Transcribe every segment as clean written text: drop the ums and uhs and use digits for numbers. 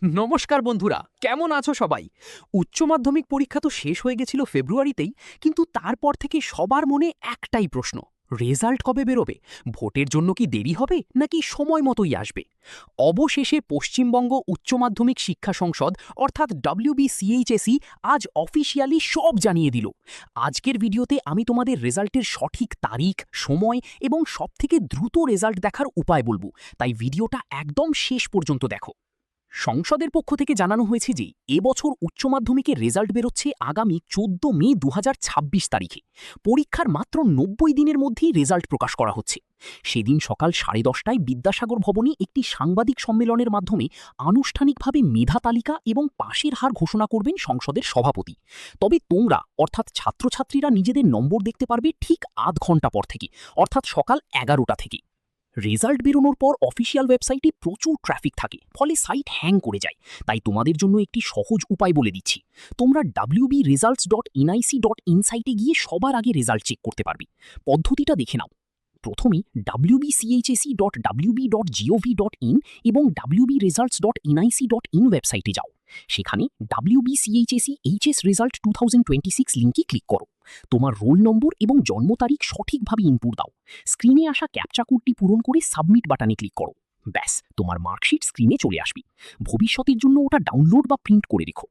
নমস্কার বন্ধুরা, কেমন আছো সবাই? উচ্চ মাধ্যমিক পরীক্ষা তো শেষ হয়ে গেছিল ফেব্রুয়ারিতেই, কিন্তু তারপর থেকে সবার মনে একটাই প্রশ্ন, রেজাল্ট কবে বেরোবে? ভোটের জন্য কি দেরি হবে নাকি সময় মতোই আসবে? অবশেষে পশ্চিমবঙ্গ উচ্চ মাধ্যমিক শিক্ষা সংসদ অর্থাৎ WBCHSE আজ অফিসিয়ালি সব জানিয়ে দিল। আজকের ভিডিওতে আমি তোমাদের রেজাল্টের সঠিক তারিখ, সময় এবং সবথেকে দ্রুত রেজাল্ট দেখার উপায় বলবো, তাই ভিডিওটা একদম শেষ পর্যন্ত দেখো। সংসদের পক্ষ থেকে জানানো হয়েছে যে এবছর উচ্চ মাধ্যমিকের রেজাল্ট বেরোচ্ছে আগামী 14 মে 2026 তারিখে। পরীক্ষার মাত্র 90 দিনের মধ্যেই রেজাল্ট প্রকাশ করা হচ্ছে। সেদিন সকাল 10:30টায় বিদ্যাসাগর ভবনে একটি সাংবাদিক সম্মেলনের মাধ্যমে আনুষ্ঠানিকভাবে মেধা তালিকা এবং পাশের হার ঘোষণা করবেন সংসদের সভাপতি। তবে তোমরা অর্থাৎ ছাত্রছাত্রীরা নিজেদের নম্বর দেখতে পারবে ঠিক আধ ঘন্টা পর থেকে, অর্থাৎ সকাল 11টা থেকে। রেজাল্ট বেরোনোর পর অফিসিয়াল ওয়েবসাইটে প্রচুর ট্রাফিক থাকে, ফলে সাইট হ্যাং করে যায়। তাই তোমাদের জন্য একটি সহজ উপায় বলে দিচ্ছি। তোমরা wbresults.nic.in সাইটে গিয়ে সবার আগে রেজাল্ট চেক করতে পারবে। পদ্ধতিটা দেখে নাও। প্রথমে wbchse.wb.gov.in এবং wbresults.nic.in ওয়েবসাইটে যাও। সেখানে WBCHSE HS রেজাল্ট 2026 লিঙ্কে ক্লিক করো। তোমার রোল নম্বর এবং জন্ম তারিখ সঠিকভাবে ইনপুট দাও। স্ক্রিনে আসা ক্যাপচা কোডটি পূরণ করে সাবমিট বাটনে ক্লিক করো। ব্যাস, তোমার মার্কশিট স্ক্রিনে চলে আসবে। ভবিষ্যতের জন্য ওটা ডাউনলোড বা প্রিন্ট করে রেখো।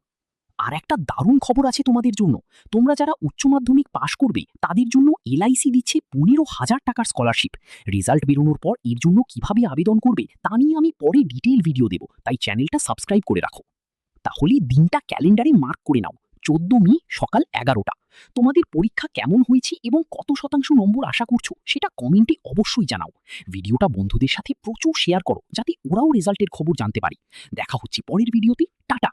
আর একটা দারুণ খবর আছে তোমাদের জন্য। তোমরা যারা উচ্চ মাধ্যমিক পাশ করবে তাদের জন্য LIC দিচ্ছে 15,000 টাকার স্কলারশিপ। রেজাল্ট বেরোনোর পর এর জন্য কিভাবে আবেদন করবে তা নিয়ে আমি পরে ডিটেইল ভিডিও দেব, তাই চ্যানেলটা সাবস্ক্রাইব করে রাখো। তাহলে দিনটা ক্যালেন্ডারে মার্ক করে নাও, 14 মে সকাল 11টা। তোমাদের পরীক্ষা কেমন হয়েছে এবং কত শতাংশ নম্বর আশা করছো সেটা কমেন্টে অবশ্যই জানাও। ভিডিওটা বন্ধুদের সাথে প্রচুর শেয়ার করো যাতে ওরাও রেজাল্টের খবর জানতে পারে। দেখা হচ্ছে পরের ভিডিওতে। টাটা।